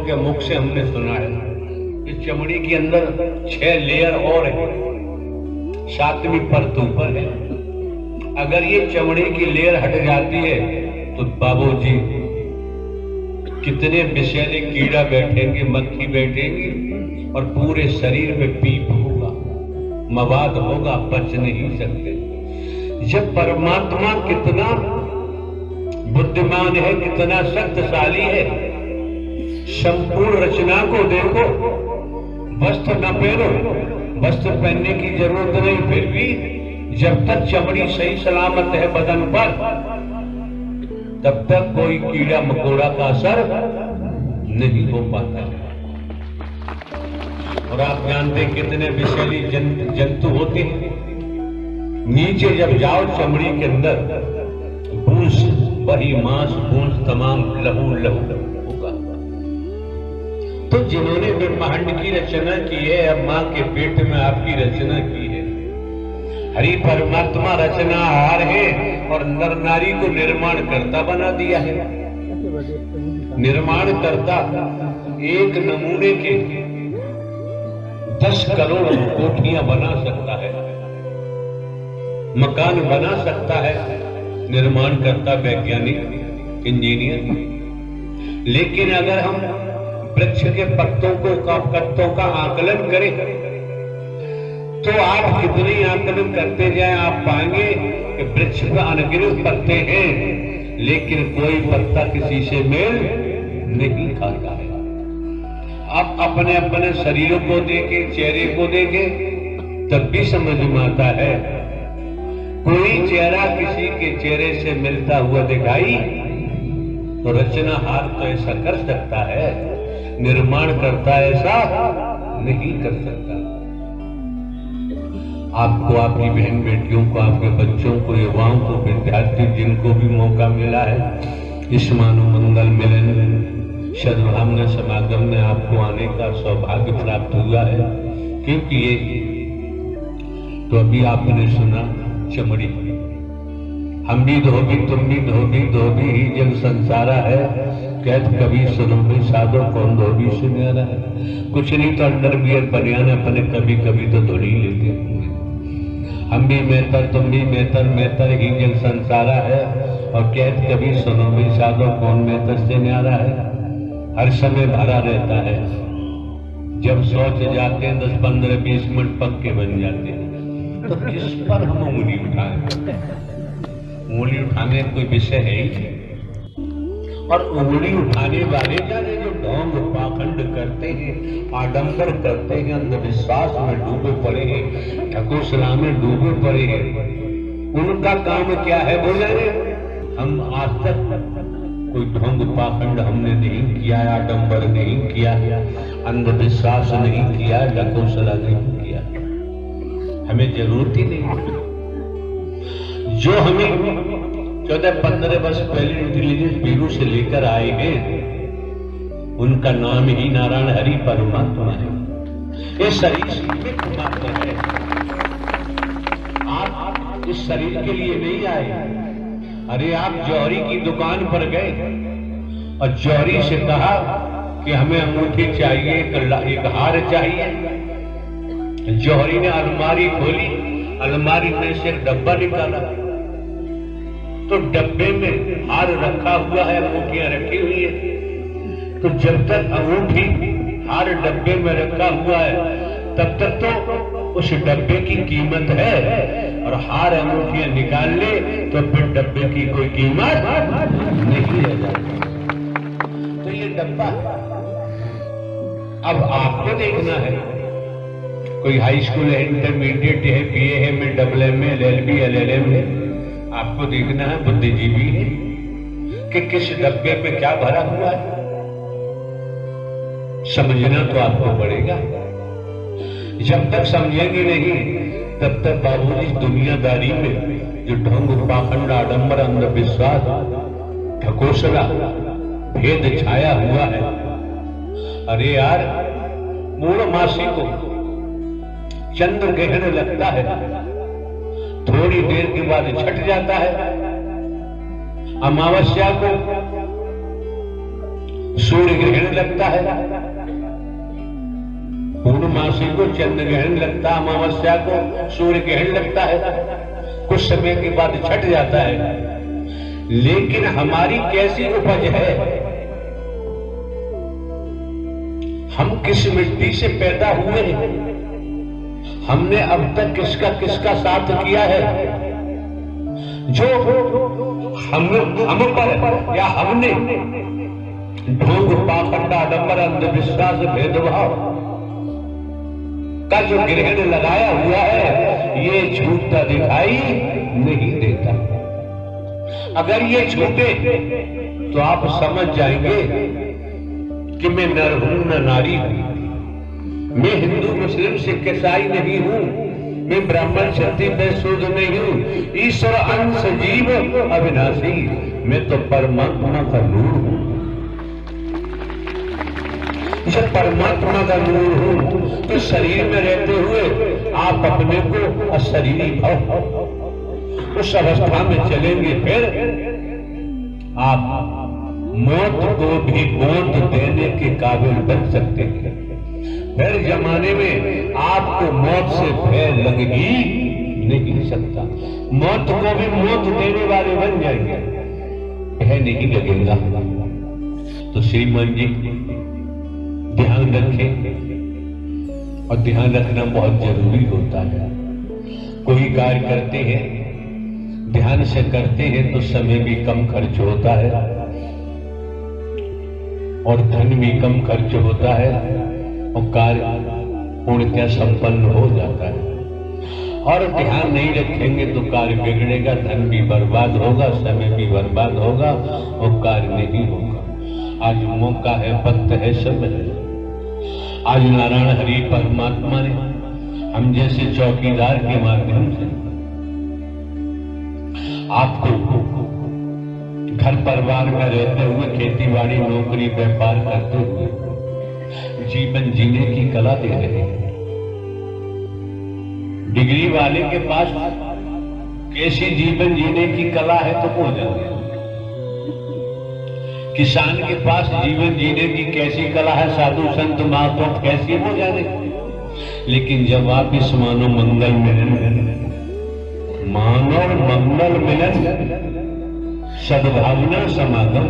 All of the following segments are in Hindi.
के मुख से हमने सुना है। इस चमड़ी के अंदर 6 लेयर और है, 7वीं परत ऊपर है। अगर ये चमड़ी की लेयर हट जाती है तो बाबूजी कितने विषैले कीड़ा बैठेंगे, मक्खी बैठेंगी और पूरे शरीर में पीप होगा, मवाद होगा, बच नहीं सकते। जब परमात्मा कितना बुद्धिमान है, कितना शक्तिशाली है, संपूर्ण रचना को देखो। वस्त्र न पहनो, वस्त्र पहनने की जरूरत नहीं, फिर भी जब तक चमड़ी सही सलामत है बदन पर, तब तक कोई कीड़ा मकोड़ा का असर नहीं हो पाता। और आप जानते कितने विषैली जंतु होते हैं। नीचे जब जाओ चमड़ी के अंदर बूंस, वही मांस बूंस, तमाम लहू होगा। तो जिन्होंने ब्रह्मांड की रचना की है, अब मां के पेट में आपकी रचना की है, हरि परमात्मा रचनाहार है और नर नारी को निर्माण करता बना दिया है। निर्माण करता एक नमूने के 10 करोड़ कोठियां बना सकता है, मकान बना सकता है। निर्माण करता वैज्ञानिक, इंजीनियर। लेकिन अगर हम वृक्ष के पत्तों का आकलन करें तो आप कितने आकलन करते जाएं, आप पाएंगे कि वृक्ष का अनगिनत पत्ते हैं, लेकिन कोई पत्ता किसी से मेल नहीं खाता है। आप अपने अपने शरीर को देखें, चेहरे को देखें, तब भी समझ में आता है कोई चेहरा किसी के चेहरे से मिलता हुआ दिखाई तो रचनाहार तो ऐसा कर सकता है, निर्माण करता ऐसा नहीं कर सकता। आपको, आपकी बहन बेटियों को, आपके बच्चों को, युवाओं को, विद्यार्थी जिनको भी मौका मिला है इस मानव मंगल मिलन सद्भावना समागम में आपको आने का सौभाग्य प्राप्त हुआ है। क्योंकि ये तो अभी आपने सुना चमड़ी, हम भी धोबी तुम भी धोबी, धोबी ही जग संसारा है, कहत कभी सुनो भी साधो कौन धोबी सुन्यारा है। कुछ नहीं तो अंडरवियर बनियान अपने कभी कभी तो धुल ही लेते होंगे। हम भी मेहतर तुम भी मेहतर, मेहतर ही जग संसारा है, और कहत कभी सुनो भी साधो कौन मेहतर से न्यारा है। हर समय भरा रहता है, जब सोच जाते हैं 10, 15, 20 मिनट पक्के बन जाते हैं। तो किस पर हम उंगली उठाएं? उंगली उठाने कोई विषय है ही। और उंगली उठाने वाले जाने जो ढोंग पाखंड करते हैं, आडंबर करते हैं, अंधविश्वास में डूबे पड़े हैं, ढकोसला में डूबे पड़े हैं, उनका काम क्या है बोले? हम आज तक कोई ढोंग पाखंड हमने नहीं किया, आडंबर नहीं किया, अंधविश्वास नहीं किया, ढकोसला नहीं किया। हमें जरूरत ही नहीं। जो हमें 14-15 वर्ष पहले इंटेलिजेंस ब्यूरो से लेकर आए हैं, उनका नाम ही नारायण हरि परमात्मा है। ये शरीर सीमित मात्र है। आप इस शरीर के लिए नहीं आए। अरे आप जौहरी की दुकान पर गए और जौहरी से कहा कि हमें अंगूठी चाहिए, एक हार चाहिए। जौहरी ने अलमारी खोली, अलमारी में से एक डब्बा निकाला, तो डब्बे में हार रखा हुआ है, अंगूठियां रखी हुई है। तो जब तक अंगूठी हार डब्बे में रखा हुआ है तब तक तो उस डब्बे की कीमत है, और हार अंगूठियां निकाल ले तो फिर डब्बे की कोई कीमत नहीं रह जाती। तो ये डब्बा अब आपको देखना है। कोई हाई स्कूल है, इंटरमीडिएट है, बीए है, में डबल एम है, LLB, LLM है, आपको देखना है, बुद्धिजीवी है कि किस डब्बे पे क्या भरा हुआ है। समझना तो आपको पड़ेगा। जब तक समझेंगे नहीं तब तक बाबूजी दुनियादारी में जो ढोंग पाखंड, आडंबर, अंधविश्वास, ढकोसला, भेद छाया हुआ है। अरे यार, पूर्णमासी को चंद्र ग्रहण लगता है, थोड़ी देर के बाद छट जाता है। अमावस्या को सूर्य ग्रहण लगता है, पूर्णमासी को चंद्र ग्रहण लगता है, अमावस्या को सूर्य ग्रहण लगता है, कुछ समय के बाद छट जाता है। लेकिन हमारी कैसी उपज है, हम किस मिट्टी से पैदा हुए हैं, हमने अब तक किसका किसका साथ किया है, जो हम पर या हमने ढोंग पाखंड आडंबर अंधविश्वास भेदभाव का जो ग्रहण लगाया हुआ है, ये छूटता दिखाई नहीं देता। अगर ये छूटे तो आप समझ जाएंगे कि मैं नर हूं न नारी हूं, मैं हिंदू मुस्लिम सिख ईसाई नहीं हूं, मैं ब्राह्मण क्षत्रिय वैश्य शूद्र नहीं हूं, ईश्वर अंश जीव अविनाशी, मैं तो परमात्मा का नूर हूं। जब परमात्मा का नूर हूं तो शरीर में रहते हुए आप अपने को अशरीरी भाव उस अवस्था में चलेंगे, फिर आप मौत को भी गोद देने के काबिल बन सकते हैं। फिर जमाने में आपको मौत से भय लग ही नहीं सकता, मौत को भी मौत देने वाले बन जाएंगे, भय नहीं लगेगा। तो श्रीमान जी ध्यान रखें, और ध्यान रखना बहुत जरूरी होता है। कोई कार्य करते हैं, ध्यान से करते हैं तो समय भी कम खर्च होता है और धन भी कम खर्च होता है और कार्य पूर्णतः संपन्न हो जाता है। और ध्यान नहीं रखेंगे तो कार्य बिगड़ेगा, धन भी बर्बाद होगा, समय भी बर्बाद होगा और कार्य नहीं होगा। आज मौका है, वक्त है, समय है। आज नारायण हरि परमात्मा ने हम जैसे चौकीदार के माध्यम से आपको घर परिवार में रहते हुए, खेती बाड़ी नौकरी व्यापार करते हुए जीवन जीने की कला दे रहे हैं। डिग्री वाले के पास कैसी जीवन जीने की कला है तो हो जाए, किसान के पास जीवन जीने की कैसी कला है, साधु संत महात्मा कैसी हो जाने। लेकिन जब आप इस मानव मंगल मिलन सद्भावना समागम,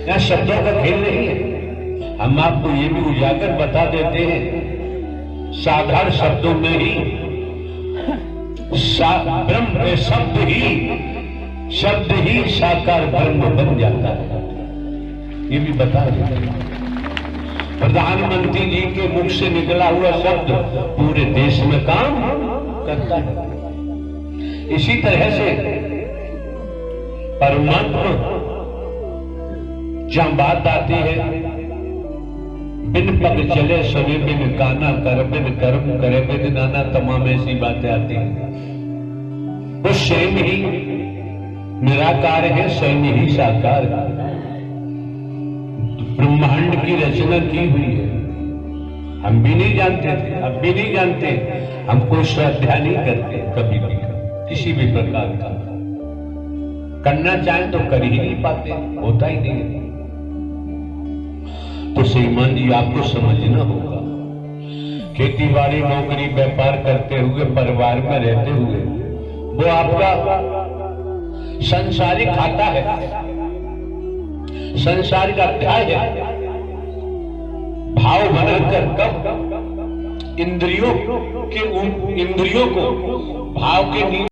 यहां शब्दों का खेल नहीं है, हम आपको ये भी उजागर बता देते हैं साधारण शब्दों में ही ब्रह्म शब्द ही साकार ब्रह्म बन जाता है, ये भी बता देते हैं। प्रधानमंत्री जी के मुख से निकला हुआ शब्द पूरे देश में काम करता है। इसी तरह से परमात्मा जहां बात आती है, बिन पग चले सभी बिन काना कर बिन कर्म करे बिन नाना, तमाम ऐसी बातें आती हैं। वो स्वयं ही निराकार है, स्वयं ही साकार है, ब्रह्मांड की रचना की हुई है। हम भी नहीं जानते थे, अब भी नहीं जानते, हम कोई स्वाध्याय नहीं करते कभी भी, किसी भी प्रकार का करना चाहें तो कर ही नहीं पाते, होता ही नहीं। तो श्रीमान जी आपको समझना होगा, खेती बाड़ी नौकरी व्यापार करते हुए, परिवार में रहते हुए, वो आपका संसारिक खाता है, संसारिक अध्याय है। भाव बनाकर कब इंद्रियों को भाव के